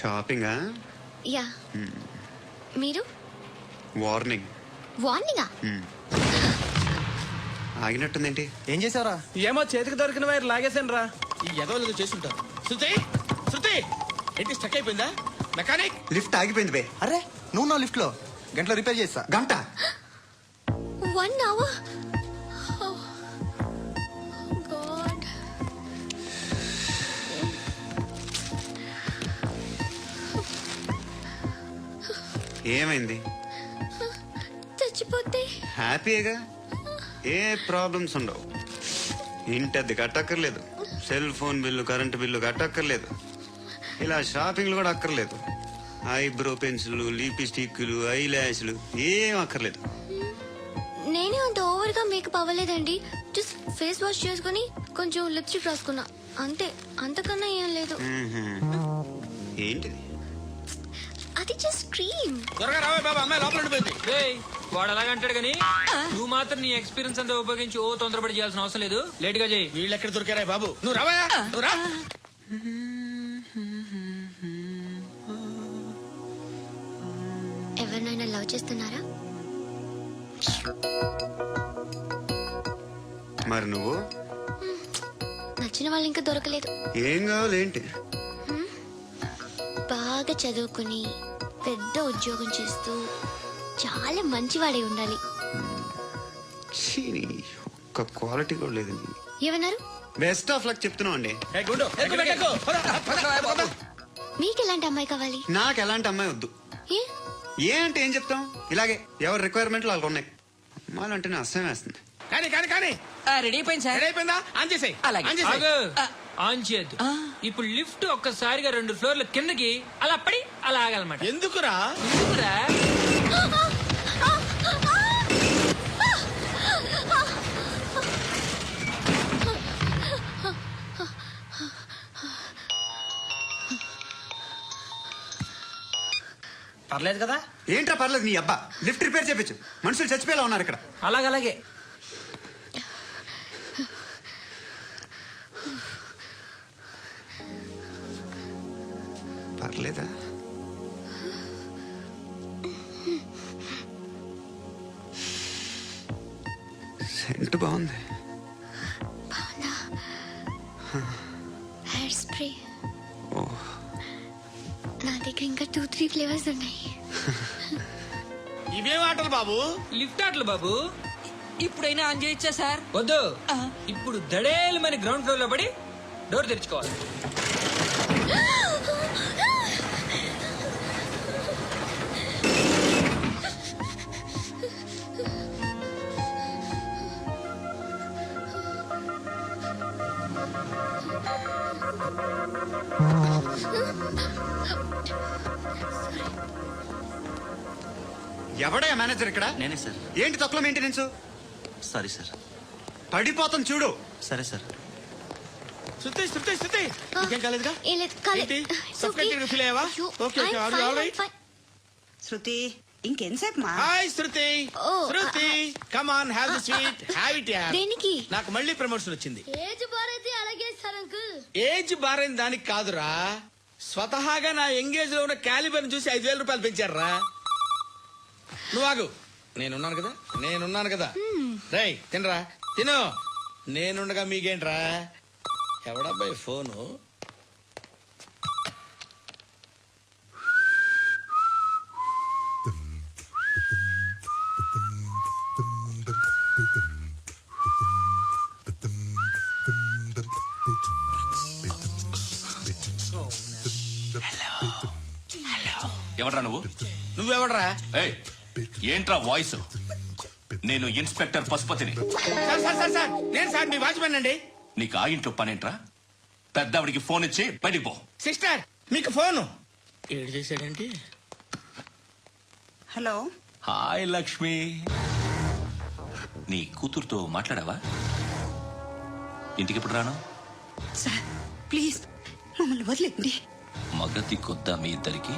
షాపింగా? Yeah. మీరు? Warning. వార్నింగా? ఆగినట్టుందేంటి? ఏం చేసావురా? ఏమో చేతికి దొరికిన వైర్ లాగేసాను రా. ఈ ఎదవలు చేస్తుంటారు. శృతి శృతి ఏంటి స్టక్ అయిపోయిందా? మెకానిక్ లిఫ్ట్ ఆగిపోయింది బే. అరే నువ్వు నా లిఫ్ట్ లో గంటలో రిపేర్ చేస్తా. గంట? 1 hour? Oh, God. ఏమైంది? చచ్చిపోతే హ్యాపీగా, ఏ ప్రాబ్లమ్స్ ఉండవు. ఇంటి అద్దె కట్టక్కర్లేదు, cell phone bill, current bill కట్టక్కర్లేదు, ఇలా షాపింగ్లు కూడా అక్కర్లేదు. ఐబ్రో పెన్సిల్, లిప్స్టిక్లు, ఐ ల్యాష్లు ఏం అక్కర్లేదు. నేనే అంత ఓవర్ గా మేకప్ అవ్వలేదండి. జస్ట్ ఫేస్ వాష్ చేసుకుని కొంచెం లిప్స్టిక్ రాసుకున్నా అంతే. అంతకన్నా ఏం లేదు. ఏంటిది? అది జస్ట్ క్రీమ్. త్వరగా రావే బాబా, అమ్మాయి లోపల ఉండిపోయింది. వాడు అలాగంటాడు కానీ నువ్వు మాత్రం నీ ఎక్స్పీరియన్స్ అంతా ఉపయోగించి తొందరపడి చేయాల్సిన అవసరం లేదు. లేట్ గా చేయి. వీళ్ళు ఎక్కడ దొరికారా బాబు? నువ్వు రావయా, నువ్వు రా. ఎవరినైనా లవ్ చేస్తున్నారా? మరి నువ్వు? నచ్చిన వాళ్ళు ఇంకా దొరకలేదు. ఏం కావాలి ఏంటి? బాగా చదువుకుని పెద్ద ఉద్యోగం చేస్తూ చాలా మంచివాడే ఉండాలి. ఒక్క క్వాలిటీ కూడా లేదు. ఏమన్నారు? బెస్ట్ ఆఫ్ లక్ చెప్తున్నావు అండి. మీకు ఎలాంటి అమ్మాయి కావాలి? నాకు ఎలాంటి అమ్మాయి వద్దు. ఏ ఏ అంటే ఏం చెప్తాం, ఇలాగే ఎవరి రిక్వైర్మెంట్లు వాళ్ళకు ఉన్నాయి. అమ్మాయిలంటేనే అసహ్యం వేస్తుంది. కానీ కానీ కానీ రెడీ అయిపోయింది సార్. రెడీ అయిపోయిందా? ఆన్ చేసేయ్. అలాగే. ఆన్ చేసేయ్. ఆగు. ఆన్ చేయద్దు. ఇప్పుడు లిఫ్ట్ ఒక్కసారిగా 2 ఫ్లోర్ల కిందకి అలా పడి అలా ఆగాలన్నమాట. ఎందుకురా? ఎందుకురా? పర్లేదు కదా? ఏంట్రా పర్లేదు, నీ అబ్బా లిఫ్ట్ రిపేర్ చేపించు. మనుషులు చచ్చిపోయేలా ఉన్నారు ఇక్కడ. అలాగే పర్లేదా? సెంట్ బాగుంది. Hair spray. ఓ, నా దగ్గర ఇంకా 2-3 ఫ్లేవర్స్ ఉన్నాయి. ఇవేం ఆటలు బాబు? లిఫ్ట్ ఆటలు బాబు. ఇప్పుడైనా ఆన్ చేయొచ్చా సార్? వద్దు. ఇప్పుడు దడేలమైన గ్రౌండ్ ఫ్లోర్ లో పడి డోర్ తెరుచుకోవాలి. ఎవడయ్యా మేనేజర్ ఇక్కడ? నేనే సార్. ఏంటి తక్కువ మెయింటెనెన్స్? Sorry sir. పడిపోతాం చూడు. సరే సార్. శృతి శృతి శృతి ఇంకేం కాలేదుగా? ఏం లేదు, కాలేదు. ఏంటి? It's Suffocated okay. గా feel అయ్యావా? అయ్యో, Okay, okay. I'm Are you fine, all right? I'm fine. శృతి ఇంకెంతసేపు మా? Hi Shruti. Oh, Shruti come on, have the sweet, have it yeah. దేనికి? నాకు మళ్ళీ ప్రమోషన్ వచ్చింది. ఏజ్ బారైతే అలాగే సార్ అంకుల్. ఏజ్ బారైన దానికి కాదురా, స్వతహాగా నా ఎంగేజ్ లో ఉన్న క్యాలిబర్ చూసి 5,000 రూపాయలు పెంచారా. నువ్వు ఆగు, నేనున్నాను కదా. రేయ్ తినరా, తిను. నేనుండగా మీకేంట్రా? ఎవడబ్బాయి ఫోను? ఎవడ్రా నువ్వు? నువ్వెవడరా? ఏయ్, ఏంట్రా వాయిస్? నేను ఇన్స్పెక్టర్ పశుపతిని. సార్ నేను సార్ మీ వాచ్మెన్ అండి. నీకు ఆ ఇంట్లో పనేంట్రా? పెద్దవిడికి ఫోన్ ఇచ్చి బయటికి పో. సిస్టర్ మీకు ఫోను. ఏడు చేశాడంటే. హలో. హాయ్ లక్ష్మి, నీ కూతురుతో మాట్లాడావా? ఇంటికి ఎప్పుడు రాను? సార్ ప్లీజ్ మమ్మల్ని వదిలేండి. మగతి కొద్దా మీ ఇద్దరికి?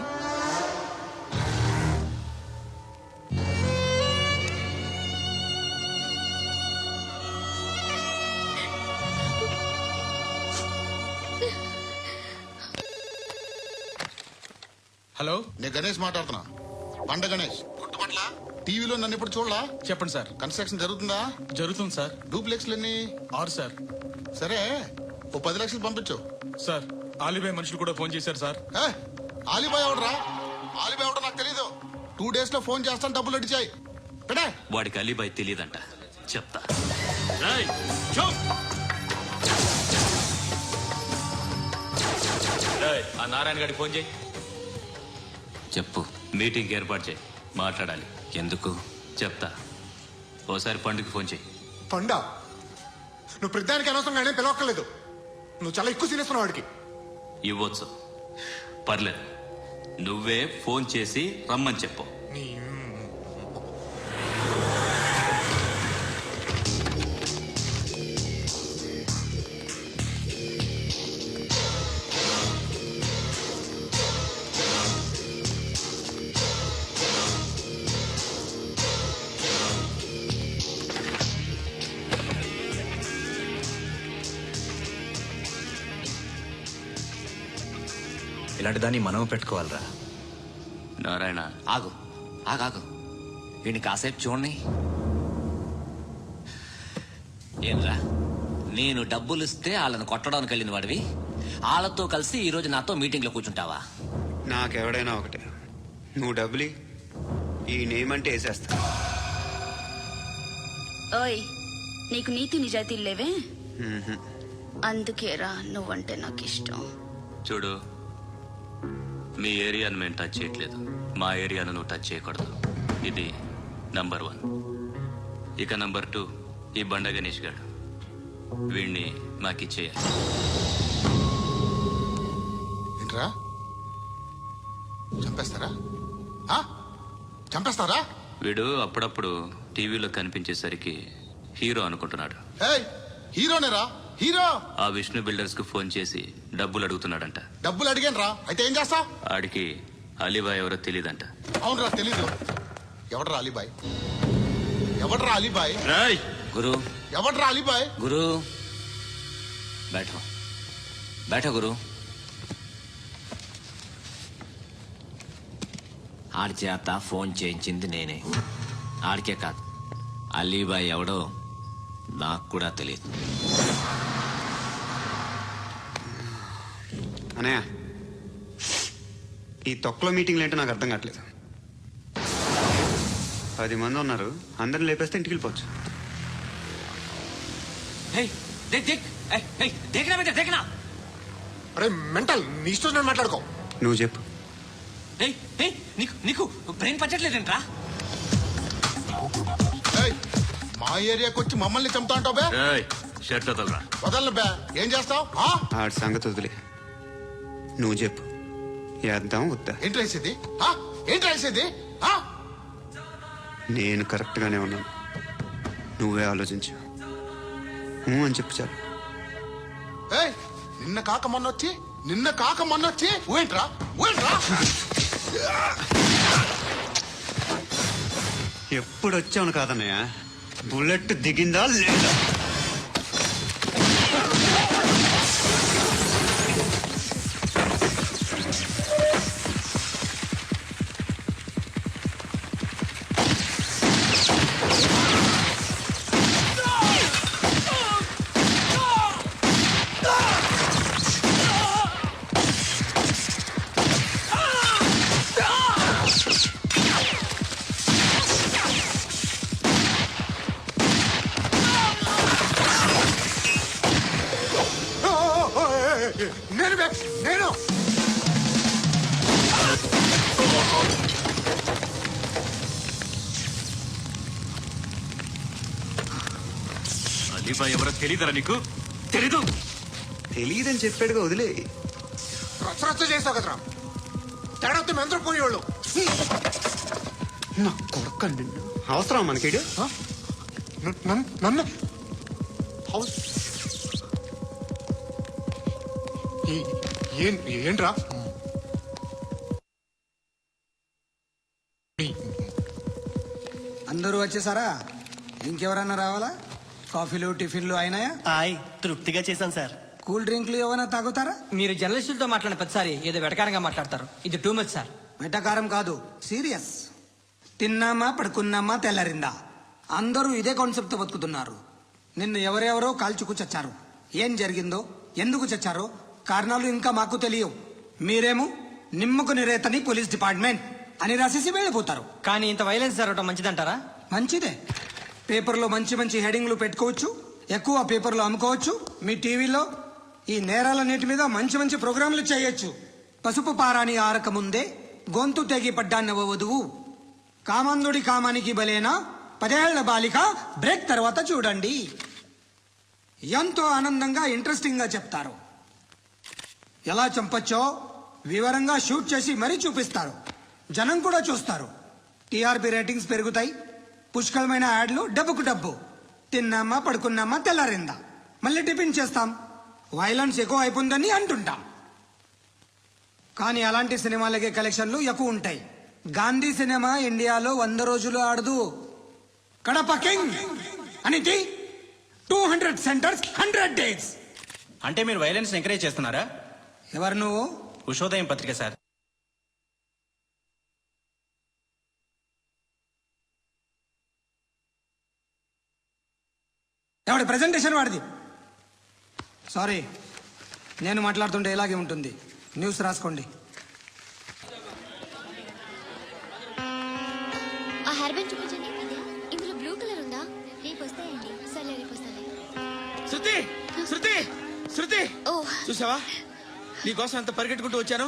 హలో నేను గణేష్ మాట్లాడుతున్నా. బండ గణేష్ గుర్తుపట్ల టీవీలో నన్ను ఎప్పుడు చూడలా? చెప్పండి సార్. కన్స్ట్రక్షన్ జరుగుతుందా? జరుగుతుంది సార్. డూప్లెక్స్లు ఎన్ని? 6 సార్. సరే ఓ 10 లక్షలు పంపించు. సార్ ఆలిబాయ్ మనుషులు కూడా ఫోన్ చేశారు సార్. ఏ, ఆలిబాయ్ ఎవడరా? ఆలిబాయ్ ఎవడో నాకు తెలీదు. 2 days లో ఫోన్ చేస్తాను, డబ్బులు అడిచాయి పెడే. వాడికి అలీబాయ్ తెలియదంట, చెప్తా. ఆ నారాయణ గారికి ఫోన్ చేయి. చెప్పు. మీటింగ్ ఏర్పాటు చేయి, మాట్లాడాలి. ఎందుకు చెప్తా. ఓసారి పండుగ ఫోన్ చేయి. పండా, నువ్వు ప్రతిదానికి అనవసరంగానే పిలవక్కర్లేదు. నువ్వు చాలా ఎక్కువ సీనిస్తున్నావు వాడికి. ఇవ్వచ్చు, పర్లేదు. నువ్వే ఫోన్ చేసి రమ్మని చెప్పు. ఇలాంటి దాన్ని మనం పెట్టుకోవాలరా. నారాయణ ఆగు ఆగాగు, వీడిని కాసేపు చూడండి. ఏంరా, నేను డబ్బులు ఇస్తే వాళ్ళని కొట్టడానికి వెళ్ళిన వాడివి, వాళ్ళతో కలిసి ఈ రోజు నాతో మీటింగ్ లో కూర్చుంటావా? నాకెవడైనా ఒకటే. నువ్వు డబ్బులి, ఈ నేమ్ అంటే వేసేస్తా. ఓయ్, నీకు నీతి నిజాయితీలు లేవే, మ్మ్హ. అందుకేరా నువ్వంటే నాకు ఇష్టం. చూడు, మీ ఏరియాను మేము టచ్ చేయట్లేదు, మా ఏరియాను నువ్వు టచ్ చేయకూడదు. ఇది నంబర్ 1. ఇక నంబర్ 2, ఈ బండ గణేష్ గారు. వీడిని మాకిచ్చేయాలి. ఏంట్రా, చంపేస్తారా? ఆ? చంపేస్తారా? వీడు అప్పుడప్పుడు టీవీలో కనిపించేసరికి హీరో అనుకుంటున్నాడు. ఏయ్, హీరోనేరా, హీరో. ఆ విష్ణు బిల్డర్స్ కు ఫోన్ చేసి డబ్బులు అడుగుతున్నాడంట. డబ్బులు అడిగాను రా, అయితే ఏం చేస్తావు? ఆడికి అలీబాయ్ ఎవరో తెలీదంట. అవునరా, తెలీదు. ఎవడరా అలీబాయ్? ఎవడరా అలీబాయ్? గురు, ఎవడరా అలీబాయ్? గురు బైఠో బైఠో గురు. ఆడి చేత ఫోన్ చేయించింది నేనే. ఆడికే కాదు, అలీబాయ్ ఎవడో నాకు కూడా తెలియదు. అనయ్య, ఈ తొక్కలో మీటింగ్లు ఏంటో నాకు అర్థం కావట్లేదు. 10 మంది ఉన్నారు, అందరిని లేపేస్తే ఇంటికి వెళ్ళిపోవచ్చు. అరే మెంటల్, నీ ఇష్టం నేను మాట్లాడుకో. నువ్వు చెప్పు. నీకు బ్రెయిన్ పచ్చట్లేదంట్రా? ఏయ్, మా ఏరియాకి వచ్చి మమ్మల్ని చంపుతా అంటావు బే? షర్ట్ వదలరా. వదలను బే. ఏం చేస్తావు? ఆడి సంగతి వదిలే, నువ్వు చెప్పు. వేద్దాం వద్దా? ఏంటి రాసేది? ఏంటి రాసేది? నేను కరెక్ట్ గానే ఉన్నాను, నువ్వే ఆలోచించు. అని చెప్పు చాలు. ఏయ్, నిన్న కాక మొన్నొచ్చి ఊయంట్రా. ఎప్పుడు వచ్చావును కాదన్నయ్య, బుల్లెట్ దిగిందా లేదా? నేను అలీబాయ్ ఎవరో తెలీదరా నీకు? తెలీదు? తెలియదని చెప్పాడుగా, వదిలే. రచ్చ చేస్తావు కదరా. తేడా వస్తే మెంతరం పోయేవాళ్ళు. నా కొడుకు అవసరం మనకి. నన్ను ఏంట్రా? అందరూ వచ్చేసారా? ఇంకెవరన్నా రావాలా? కాఫీలు టిఫిన్లు అయినాయా? తృప్తిగా చేశాను సార్. కూల్ డ్రింక్లు ఏమైనా తాగుతారా? మీరు జర్నలిస్టులతో మాట్లాడిన ప్రతిసారి ఏదో వెటకారంగా మాట్లాడతారు. ఇది టూ మచ్ సార్. వెటకారం కాదు, సీరియస్. తిన్నామా పడుకున్నామా తెల్లరిందా, అందరూ ఇదే కాన్సెప్ట్తో బతుకుతున్నారు. నిన్ను ఎవరెవరో కాల్చుకు చచ్చారు. ఏం జరిగిందో, ఎందుకు చచ్చారో కారణాలు ఇంకా మాకు తెలియవు. మీరేమో నిమ్మకు నిరేతని పోలీస్ డిపార్ట్మెంట్ అని రాసేసి వెళ్ళిపోతారు. కానీ ఇంత వైలెన్స్ జరగడం మంచిదంటారా? మంచిదే. పేపర్లో మంచి మంచి హెడింగ్లు పెట్టుకోవచ్చు, ఎక్కువ పేపర్లు అమ్ముకోవచ్చు. మీ టీవీలో ఈ నేరాలన్నిటి మీద మంచి మంచి ప్రోగ్రాంలు చేయొచ్చు. పసుపు పారాని ఆరక ముందే గొంతు తెగి పడ్డాన్నవ వధువు, కామందుడి కామానికి బలేనా 10 ఏళ్ల బాలిక బ్రేక్ తర్వాత చూడండి. ఎంతో ఆనందంగా ఇంట్రెస్టింగ్ గా చెప్తారు. ఎలా చంపచ్చో వివరంగా షూట్ చేసి మరీ చూపిస్తారు. జనం కూడా చూస్తారు. టీఆర్పీ రేటింగ్స్ పెరుగుతాయి. పుష్కలమైన యాడ్లు, డబ్బుకు డబ్బు. తిన్నామా పడుకున్నామా తెల్లారిందా, మళ్ళీ టిఫిన్ చేస్తాం. వైలెన్స్ ఎక్కువ అయిపోయిందని అంటుంటాం. కానీ అలాంటి సినిమాలకే కలెక్షన్లు ఎక్కువ ఉంటాయి. గాంధీ సినిమా ఇండియాలో 100 రోజులు ఆడదు. కడప కింగ్ అనితి 200 సెంటర్స్ 100 డేస్. అంటే మీరు వైలెన్స్ ఎంకరేజ్ చేస్తున్నారా? ఎవరు నువ్వు? ఉషోదయం పత్రిక సార్. ఎవడి ప్రెజెంటేషన్ వాడిది. సారీ, నేను మాట్లాడుతుంటే ఇలాగే ఉంటుంది. న్యూస్ రాసుకోండి. ఆ హెయిర్ బ్యాండ్ చూపించండి. ఇందులో బ్లూ కలర్ ఉందా? రేపు వస్తాయండి. సరే రేపు వస్తాయి. శృతి శృతి శృతి, ఓ చూసావా నీకోసం ఎంత పరిగెట్టుకుంటూ వచ్చాను.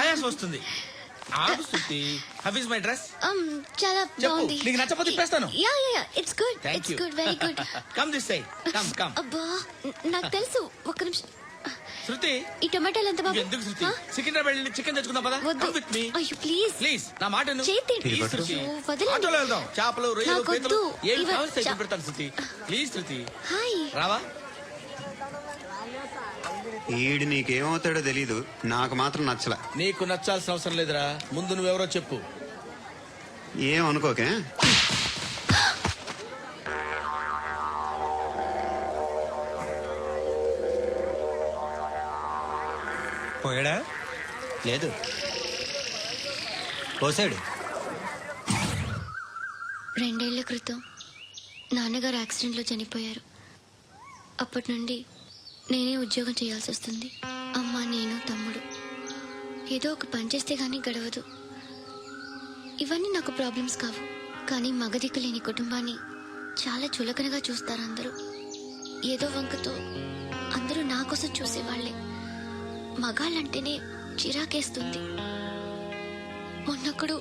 ఆయాసం వస్తుంది. ఆగు Shruti. How is my dress? చాలా చెప్పు, బాగుంది. నీకు నచ్చకపోతే తిప్పేస్తాను. Yeah yeah yeah, it's good. Thank it's you. Good, very good. Come this side. Come come. అబ్బా, నాకు తెలుసు. ఒక్క నిమిషం. శృతి, ఈ టొమాటోలు ఎంత బాబు? ఎందుకు శృతి? ఆ? సికింద్రాబాద్ వెళ్ళి చికెన్ తెచ్చుకుందాం పదా. వద్దు. కమ్ విత్ మీ అయ్యో ప్లీజ్ ప్లీజ్. నా మాట విను. చేతి Please, శృతి. అయ్యో, వదలండి. ఆటోలో వెళ్దాం. చేపలు, రొయ్యలు, నాకు పీతలు వద్దు. ఏమి ఇవ- కావాలి తెచ్చి పెడతాను శృతి. Please Shruti. హాయ్. రావా? ఈడు నీకేమవుతాడో తెలీదు, నాకు మాత్రం నచ్చలా. నీకు నచ్చాల్సిన అవసరం లేదురా. ముందు నువ్వెవరో చెప్పు. ఏం అనుకోకే. పోయాడా? లేదు, పోసాడు. 2 ఏళ్ల క్రితం నాన్నగారు యాక్సిడెంట్లో చనిపోయారు. అప్పటి నుండి నేనే ఉద్యోగం చేయాల్సి వస్తుంది. అమ్మ, నేను, తమ్ముడు ఏదో ఒక పని చేస్తే గానీ గడవదు. ఇవన్నీ నాకు ప్రాబ్లమ్స్ కావు. కానీ మగదిక్కు లేని కుటుంబాన్ని చాలా చులకనగా చూస్తారు అందరూ. ఏదో వంకతో అందరూ నా కోసం చూసేవాళ్లే. మగాళ్ళంటేనే చిరాకేస్తుంది. మొన్నొక్కడు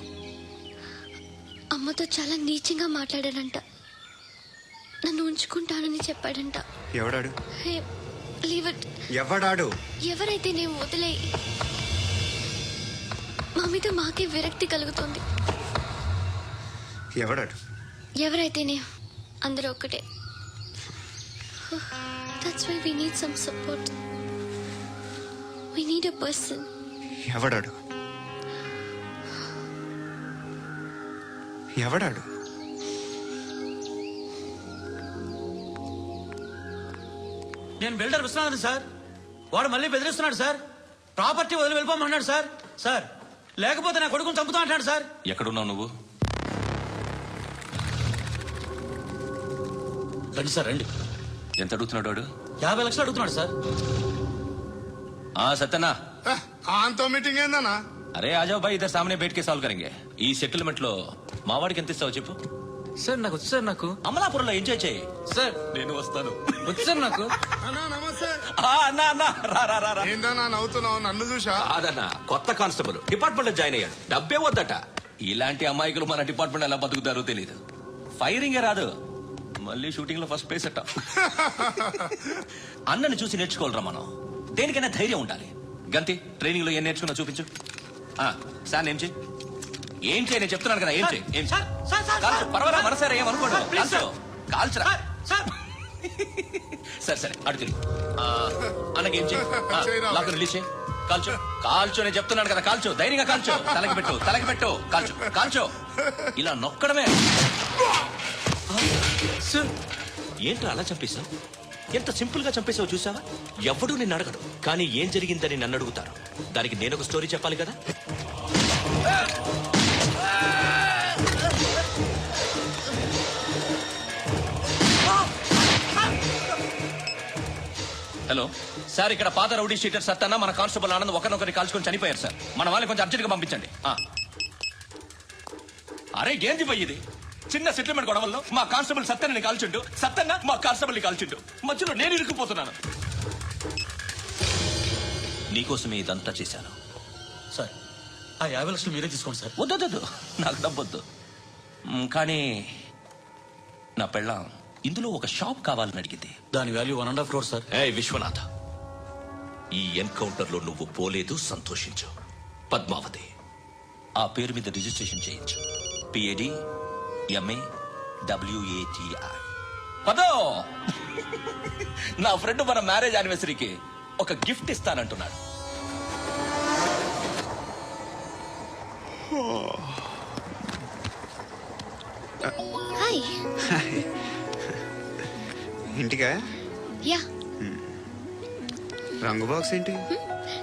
అమ్మతో చాలా నీచంగా మాట్లాడాడంట. నన్ను ఉంచుకుంటానని చెప్పాడంట. ఎవడాడు? హే, లీవ్ ఇట్. ఎవడాడు? ఎవరైతే నేను వదిలే. మా మీద మాకే విరక్తి కలుగుతుంది. ఎవడాడు? ఎవరైతేనే అందరూ ఒక్కటే. That's why we need some support. We need a person. ఎవడాడు? ఎవడాడు? నేను బిల్డర్ విశ్వనాథ్ సార్. వాడు మళ్ళీ బెదిరిస్తున్నాడు సార్. ప్రాపర్టీ వదిలి వెళ్ళిపోమన్నాడు సార్. సార్, లేకపోతే నా కొడుకుని చంపుతా అంటాడు సార్. ఎక్కడున్నావు నువ్వు? రండి సార్, రండి. ఎంత అడుగుతున్నాడు వాడు? 50 లక్షలు అడుగుతున్నాడు సార్. సత్యనా, ఆంతో మీటింగ్ ఏందన్నా? అరే ఆజావ్ భాయ్, ఇద్దరు సామనే బయటకే సాల్వ్ కరెంగే. ఈ సెటిల్మెంట్ లో మా వాడికి ఎంత ఇస్తావు చెప్పు. సార్ నాకు వచ్చు సార్. నాకు అమలాపురంలో ఎంజాయ్ చేయి. సార్ నేను వస్తాను. వచ్చు సార్. నాకు అన్నా నమస్తే. అన్నా అన్నా, రా రా రా రా. ఏందన్నా నవ్వుతున్నావు? నన్ను చూసా? కాదన్నా, కొత్త కానిస్టేబుల్ డిపార్ట్మెంట్ లో జాయిన్ అయ్యాడు. డబ్బే వద్దట. ఇలాంటి అమాయకులు మన డిపార్ట్మెంట్ ఎలా బతుకుతారో తెలియదు. ఫైరింగే రాదు, మళ్ళీ షూటింగ్ లో ఫస్ట్ ప్లేస్ అట్ట. అన్నని చూసి నేర్చుకోవాలరా మనం. దేనికైనా ధైర్యం ఉండాలి. గంతి, ట్రైనింగ్ లో ఏం నేర్చుకున్నా చూపించు. సార్ ఏం చేయి, ఏం చేయి, నేను చెప్తున్నాను కదా. ఏం చేయి, ఏం చేయి. కాల్చు, పర్వాలా, మనసారా ఏమనుకోండి. కాల్చు, కాల్చురా. సరే సరే, అడు తిరిగి. అన్నకేం చేయి, లాక్ రిలీజ్ చేయి. కాల్చు, కాల్చు, నేను చెప్తున్నాను కదా. కాల్చు, ధైర్యంగా కాల్చు. తలకి పెట్టు, తలకి పెట్టు. కాల్చు, కాల్చు. ఇలా నొక్కడమే. ఏంట్రా అలా చంపేశావు? ఎంత సింపుల్ గా చంపేశావు చూసావా? ఎవడూ నిన్ను అడగడు, కానీ ఏం జరిగిందని నన్ను అడుగుతారు. దానికి నేను ఒక స్టోరీ చెప్పాలి కదా. హలో సార్, ఇక్కడ పాత రౌడీ షీటర్ సత్తన్న మన కానిస్టేబుల్ ఆనంద్ ఒకరినొకరి కాల్చుకొని చనిపోయారు సార్. మన వాళ్ళని కొంచెం అర్జెంట్గా పంపించండి. అరే ఏంది పోయి ఇది? చిన్న సెటిల్మెంట్ గొడవల్లో మా కానిస్టేబుల్ సత్తన్నని కాల్చుండు, సత్తన్న మా కానిస్టేబుల్ని కాల్చుండు. మధ్యలో నేను ఇరుక్కుపోతున్నాను. నీకోసమే ఇదంతా చేశాను. సార్ ఆ 50 లక్షలు మీరే తీసుకోండి సార్. వద్దొద్దు, నాకు డబ్బొద్దు. కానీ నా పెళ్ళాం ఇందులో ఒక షాప్ కావాలని అడిగింది. దాని వాల్యూ 1.5 crore సార్. ఏ విశ్వనాథ, ఈ ఎన్కౌంటర్ లో నువ్వు పోలేదు, సంతోషించు. పద్మావతి ఆ పేరు మీద రిజిస్ట్రేషన్ చేయించు. PAD MA WATI. పదో, నా ఫ్రెండ్ మన మ్యారేజ్ యానివర్సరీకి ఒక గిఫ్ట్ ఇస్తానంటున్నాడు. హాయ్. ఇంటికా? యా. రంగు బాక్స్ ఏంటి?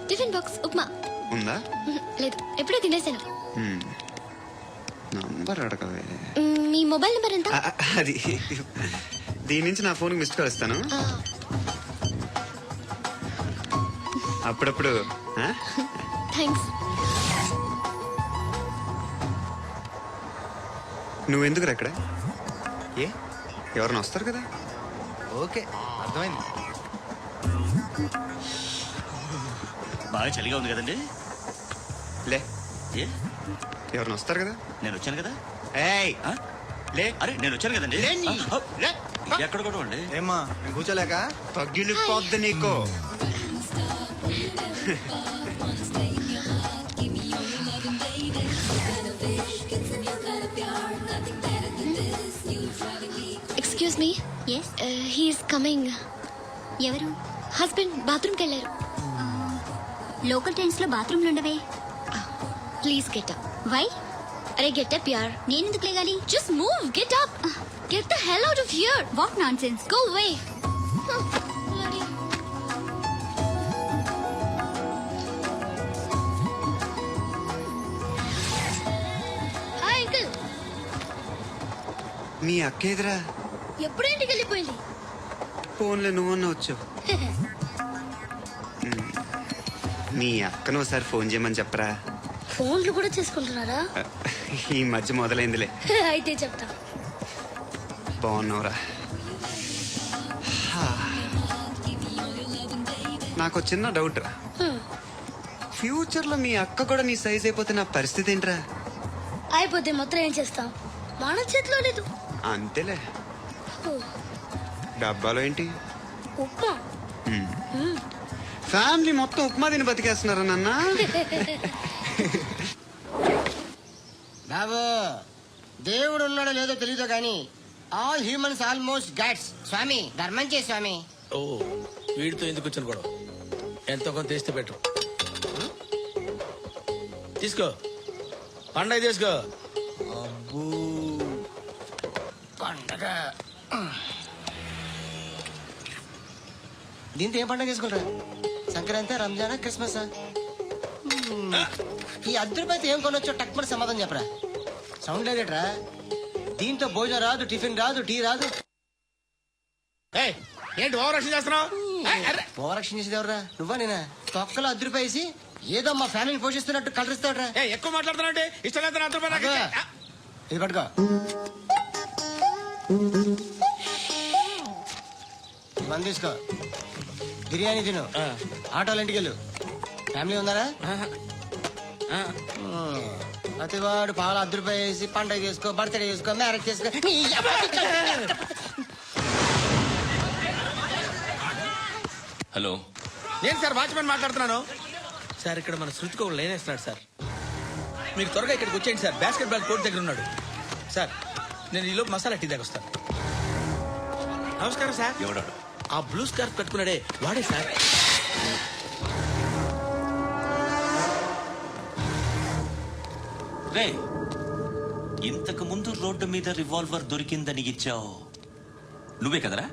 Tiffin box upma. ఉందా? లేదు, ఎప్పుడో తినేసాను. నంబర్ అడగవే. మీ మొబైల్ నెంబర్ ఎంత? అది దీని నుంచి నా ఫోన్కి మిస్డ్ కాల్ ఇస్తాను. అప్పుడప్పుడు. థ్యాంక్స్. నువ్వెందుకురా ఇక్కడ? ఏ ఎవరైనా వస్తారు కదా? ఓకే, అర్థమైంది. బాగా చలిగా ఉంది కదండి. లే, ఏ ఎవరైనా వస్తారు కదా? నేను వచ్చాను కదా. ఏయ్ లే. అరే నేను వచ్చాను కదండి. లే. ఎక్కడ కూడా అండి. ఏమ్మా నేను కూర్చోలేక? తగ్గిలిపోద్ది నీకు. Excuse me. Yes, he's coming. ఎవరు? హస్బెండ్ బాత్రూమ్కి వెళ్ళారు. లోకల్ ట్రైన్స్ లో బాత్రూమ్లు ఉండవే. Please get up. వై? అరే గెట్ అప్ యార్. నేను ఎందుకు లేగాలి? Just move, get up. Get the hell out of here. What nonsense. Go away. Hi uncle. మీ అక్క ఎదురా? ఎప్పుడు ఇంటికి వెళ్ళిపోయింది? ఫోన్లో నువ్వన్నా వచ్చావు. మీ అక్కను ఒకసారి ఫోన్ చేయమని చెప్పరా. ఫోన్లు కూడా చేసుకుంటున్నారా? ఈ మధ్య మొదలైందిలే. అయితే చెప్తా. బాగున్నావురా? నాకు చిన్న డౌట్ రా. ఫ్యూచర్ లో మీ అక్క కూడా నీ సైజ్ అయిపోతే నా పరిస్థితి ఏంట్రా? అయిపోతే మొత్తం ఏం చేస్తాం? మన చేతిలో లేదు. అంతేలే. డబ్బాలో ఏంటి? ఉప్మా. ఫ్యామిలీ మొత్తం ఉప్మా తిని బతికేస్తున్నారా నాన్న? బాబు, దేవుడు ఉన్నాడో లేదో తెలీదు కానీ ఆల్ హ్యూమన్స్ ఆల్మోస్ట్ గాడ్స్. స్వామి ధర్మం చే స్వామి. ఓ, వీడితో ఎందుకు వచ్చాను కూడా. ఎంతో కొంత తీస్తే పెట్టు. తీసుకో, పండగ తీసుకో. అబ్బూ, పండగ. దీంతో ఏం పండగ చేసుకుంటారా? సంక్రాంతి, రంజానా, క్రిస్మస్? ఈ అద్దరిపైతే ఏం కొనొచ్చో టక్మని సమాధానం చెప్పరా. సౌండ్ లేదేట్రా? దీంతో భోజనం రాదు, టిఫిన్ రాదు, టీ రాదు. ఏంటి ఓవర్ రక్షణ చేస్తున్నావు? ఓవరాక్షన్ చేసేది ఎవరా? నువ్వా నేనా? తొక్కలో అద్దరిపేసి ఏదో మా ఫ్యామిలీని పోషిస్తున్నట్టు కలరిస్తాడ్రా. ఎక్కువ మాట్లాడుతున్నావు. ఇష్టం ఇది పట్టుకో. మంది తీసుకో, బిర్యానీ తిను, ఆటోలు ఇంటికి వెళ్ళు. ఫ్యామిలీ ఉందారా? ప్రతివాడు పాలు ₹10 వేసి పండగ చేసుకో, బర్త్డే చేసుకో, మ్యారేజ్ చేసుకో. హలో, నేను సార్ వాచ్మెన్ మాట్లాడుతున్నాను. సార్ ఇక్కడ మన శృతికి ఒక లైన్ వేస్తున్నాడు సార్. మీరు త్వరగా ఇక్కడికి వచ్చేయండి సార్. బాస్కెట్ బాల్ కోర్ట్ దగ్గర ఉన్నాడు సార్. నేను ఈలోపు మసాలా టీ దగ్గర వస్తాను. నమస్కారం సార్. ఎవడాడు? ఆ బ్లూ స్కార్ఫ్ కట్టుకున్నాడే వాడే సార్. రే, ఇంతకు ముందు రోడ్డు మీద రివాల్వర్ దొరికిందని ఇచ్చావు నువ్వే కదరా?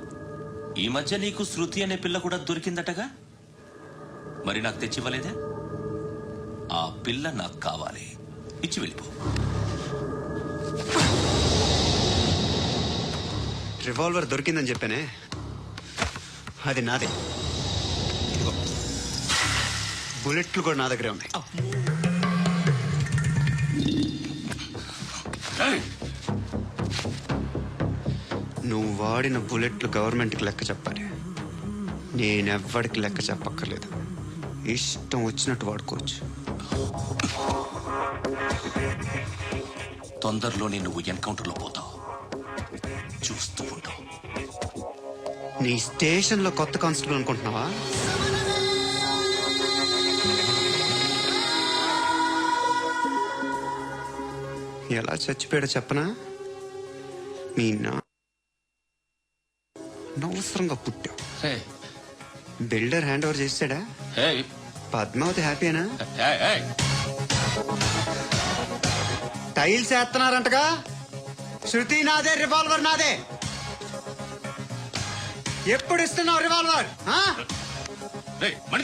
ఈ మధ్య నీకు శృతి అనే పిల్ల కూడా దొరికిందటగా? మరి నాకు తెచ్చివ్వలేదే? ఆ పిల్ల నాకు కావాలి. ఇచ్చి వెళ్ళిపో. రివాల్వర్ దొరికిందని చెప్పానే, అది నాదే. ఇదిగో, బుల్లెట్లు కూడా నా దగ్గరే ఉన్నాయి. నువ్వు వాడిన బుల్లెట్లు గవర్నమెంట్కి లెక్క చెప్పాలి. నేనెవ్వడికి లెక్క చెప్పక్కర్లేదు. ఇష్టం వచ్చినట్టు వాడుకోవచ్చు. తొందరలోనే నువ్వు ఎన్కౌంటర్లో పోతావు, చూస్తూ ఉంటావు. నీ స్టేషన్లో కొత్త కానిస్టేబుల్ అనుకుంటున్నావా? ఎలా చచ్చిపోయాడో చెప్పనా? మీ అనవసరంగా పుట్టావు. బిల్డర్ హ్యాండ్ ఓవర్ చేశాడా? పద్మావతి హ్యాపీనా? టైల్స్ వేస్తున్నారంటగా. శృతి నాదే, రివాల్వర్ నాదే. ఎప్పుడు ఇస్తున్నావు రివాల్వర్? మణి